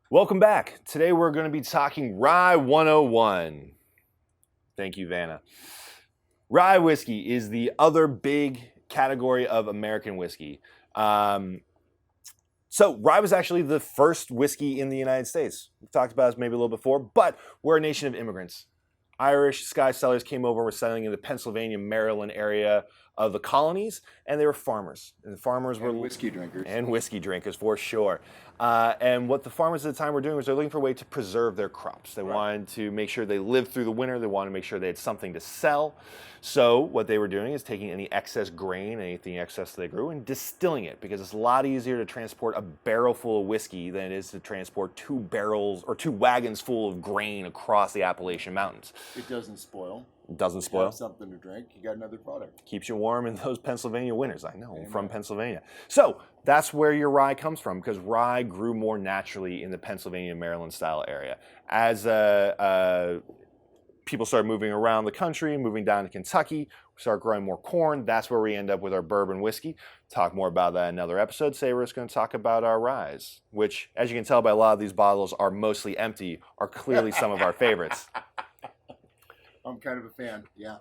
Welcome back. Today we're going to be talking Rye 101. Thank you, Vanna. Rye whiskey is the other big category of American whiskey. So rye was actually the first whiskey in the United States. We've talked about this maybe a little before, but we're a nation of immigrants. Irish sky settlers came over, were settling in the Pennsylvania, Maryland area of the colonies, and they were farmers. And the farmers were whiskey drinkers. And whiskey drinkers, for sure. And what the farmers at the time were doing was they're looking for a way to preserve their crops. They wanted to make sure they lived through the winter. They wanted to make sure they had something to sell. So what they were doing is taking any excess grain, anything excess they grew, and distilling it, because it's a lot easier to transport a barrel full of whiskey than it is to transport 2 barrels or 2 wagons full of grain across the Appalachian Mountains. It doesn't spoil. It doesn't You spoil. have something to drink, you got another product. Keeps you warm in those Pennsylvania winters. I know, I'm from Amen. Pennsylvania. So that's where your rye comes from, because rye grew more naturally in the Pennsylvania, Maryland style area. As people started moving around the country, moving down to Kentucky, we start growing more corn. That's where we end up with our bourbon whiskey. Talk more about that in another episode. Today we're just going to talk about our ryes, which, as you can tell by a lot of these bottles are mostly empty, are clearly some of our favorites. I'm kind of a fan, yeah.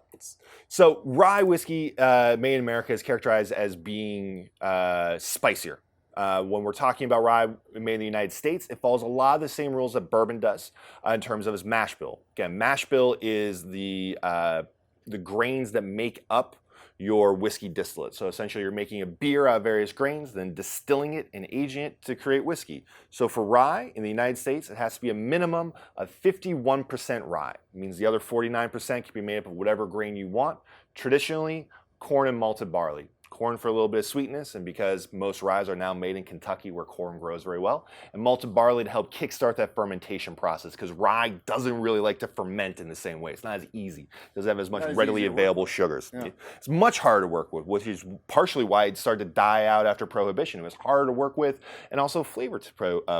So rye whiskey made in America is characterized as being spicier. When we're talking about rye made in the United States, it follows a lot of the same rules that bourbon does in terms of its mash bill. Again, mash bill is the grains that make up your whiskey distillate. So essentially you're making a beer out of various grains, then distilling it and aging it to create whiskey. So for rye in the United States, it has to be a minimum of 51% rye. It means the other 49% can be made up of whatever grain you want. Traditionally, corn and malted barley. Corn for a little bit of sweetness, and because most ryes are now made in Kentucky where corn grows very well, and malted barley to help kickstart that fermentation process, because rye doesn't really like to ferment in the same way. It's not as easy. It doesn't have as much readily available sugars. Yeah. It's much harder to work with, which is partially why it started to die out after Prohibition. It was harder to work with, and also flavor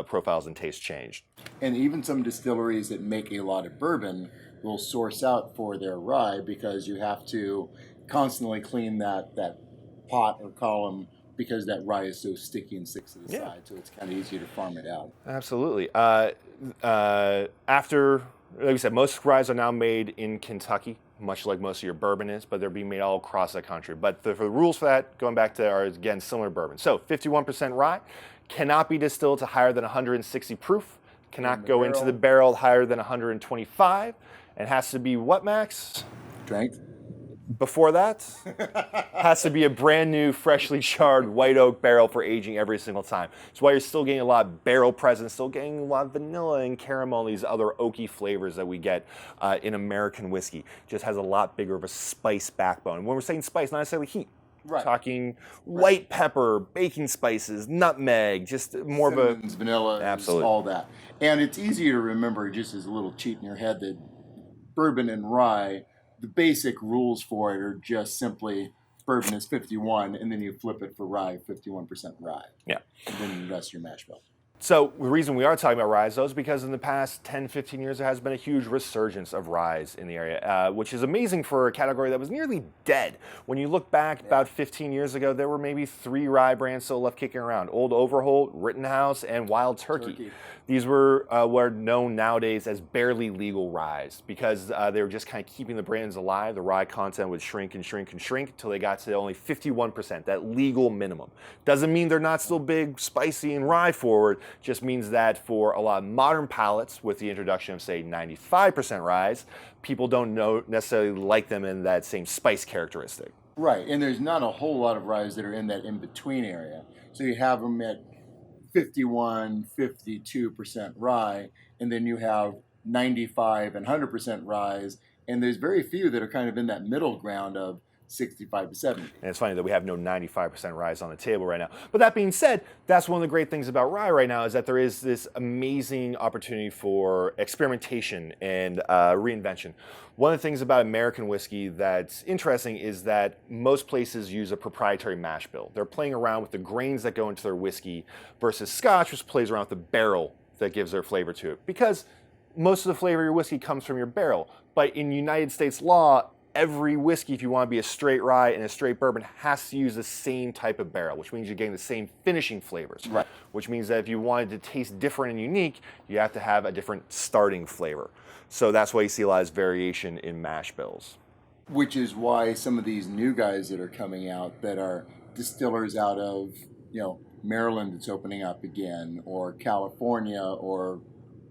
profiles and taste changed. And even some distilleries that make a lot of bourbon will source out for their rye, because you have to constantly clean that pot or column, because that rye is so sticky and sticks to the side, so it's kind of easier to farm it out. Absolutely. After, like we said, most ryes are now made in Kentucky, much like most of your bourbon is, but they're being made all across the country. But the rules for that, going back to, are again similar to bourbon. So 51% rye, cannot be distilled to higher than 160 proof, cannot go into the barrel higher than 125, and has to be what, Max? Strength. Before that, has to be a brand new, freshly charred white oak barrel for aging every single time. That's why you're still getting a lot of barrel presence, still getting a lot of vanilla and caramel, and these other oaky flavors that we get in American whiskey. Just has a lot bigger of a spice backbone. And when we're saying spice, not necessarily heat. Right. Talking white pepper, baking spices, nutmeg, just more Cinnamons, of a... vanilla, Absolutely. all that. And it's easier to remember, just as a little cheat in your head, that bourbon and rye, the basic rules for it are just simply bourbon is 51, and then you flip it for rye, 51% rye. Yeah. And then that's your mash bill. So the reason we are talking about ryes, though, is because in the past 10, 15 years, there has been a huge resurgence of ryes in the area, which is amazing for a category that was nearly dead. When you look back about 15 years ago, there were maybe 3 rye brands still left kicking around: Old Overholt, Rittenhouse, and Wild Turkey. These were what are known nowadays as barely legal ryes, because they were just kind of keeping the brands alive. The rye content would shrink and shrink and shrink until they got to only 51%, that legal minimum. Doesn't mean they're not still big, spicy, and rye forward. Just means that for a lot of modern palates, with the introduction of, say, 95% ryes, people don't necessarily like them in that same spice characteristic. Right, and there's not a whole lot of ryes that are in that in-between area. So you have them at 51, 52% rye, and then you have 95 and 100% ryes, and there's very few that are kind of in that middle ground of 65 to 70. And it's funny that we have no 95% ryes on the table right now. But that being said, that's one of the great things about rye right now, is that there is this amazing opportunity for experimentation and reinvention. One of the things about American whiskey that's interesting is that most places use a proprietary mash bill. They're playing around with the grains that go into their whiskey versus Scotch, which plays around with the barrel that gives their flavor to it. Because most of the flavor of your whiskey comes from your barrel. But in United States law, every whiskey, if you want to be a straight rye and a straight bourbon, has to use the same type of barrel, which means you're getting the same finishing flavors. Right. Which means that if you wanted to taste different and unique, you have to have a different starting flavor. So that's why you see a lot of variation in mash bills. Which is why some of these new guys that are coming out that are distillers out of, Maryland that's opening up again, or California or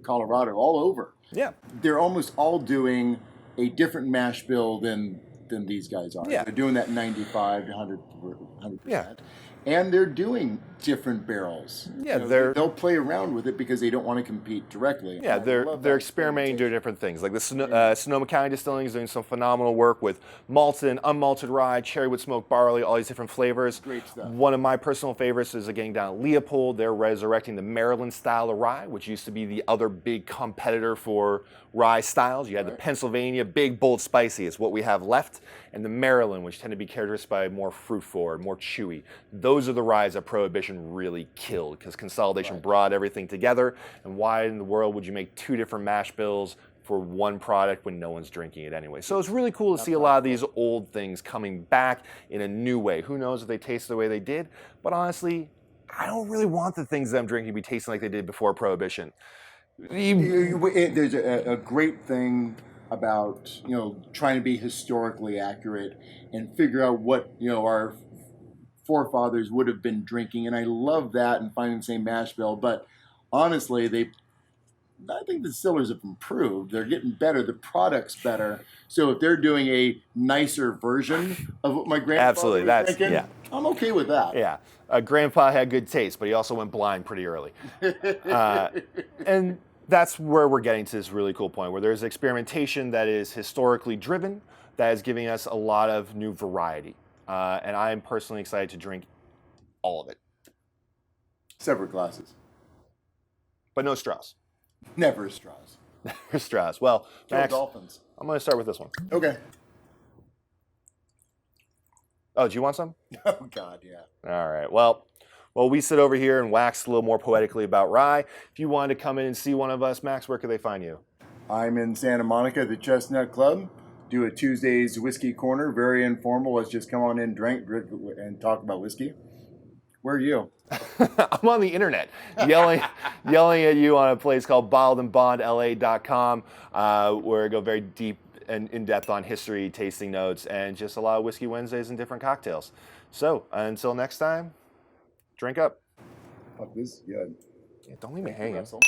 Colorado, all over. Yeah. They're almost all doing a different mash bill than these guys are. Yeah. They're doing that 95 to 100%. Yeah. And they're doing different barrels. Yeah, they'll play around with it because they don't want to compete directly. Yeah, And I love they're that experimenting, doing different things. Like the Yeah. Sonoma County Distilling is doing some phenomenal work with malted and unmalted rye, cherry wood smoked barley, all these different flavors. Great stuff. One of my personal favorites is again down at Leopold. They're resurrecting the Maryland style of rye, which used to be the other big competitor for rye styles. You had the Pennsylvania, big, bold, spicy is what we have left, and the Maryland, which tend to be characterized by more fruit forward, more chewy. Those are the ryes that Prohibition really killed because consolidation brought everything together. And why in the world would you make two different mash bills for one product when no one's drinking it anyway? So it's really cool to see a lot of these old things coming back in a new way. Who knows if they taste the way they did, but honestly, I don't really want the things that I'm drinking to be tasting like they did before Prohibition. There's a great thing about trying to be historically accurate and figure out what our forefathers would have been drinking, and I love that and finding the same mash bill. But honestly, I think the distillers have improved. They're getting better. The product's better. So if they're doing a nicer version of what my grandfather was drinking, I'm okay with that. Yeah. Grandpa had good taste, but he also went blind pretty early. And that's where we're getting to this really cool point where there's experimentation that is historically driven, that is giving us a lot of new variety. And I am personally excited to drink all of it. Separate glasses. But no straws. Never straws. Never straws. Well, Kill Max, dolphins. I'm going to start with this one. Okay. Oh, do you want some? Oh, God, yeah. All right. Well, we sit over here and wax a little more poetically about rye. If you wanted to come in and see one of us, Max, where could they find you? I'm in Santa Monica at the Chestnut Club. Do a Tuesdays whiskey corner, very informal. Let's just come on in, drink, and talk about whiskey. Where are you? I'm on the internet yelling at you on a place called BottledandBondLA.com, where I go very deep and in-depth on history, tasting notes, and just a lot of Whiskey Wednesdays and different cocktails. So until next time, drink up. Fuck, this is good. Yeah, don't leave me hanging. Russell.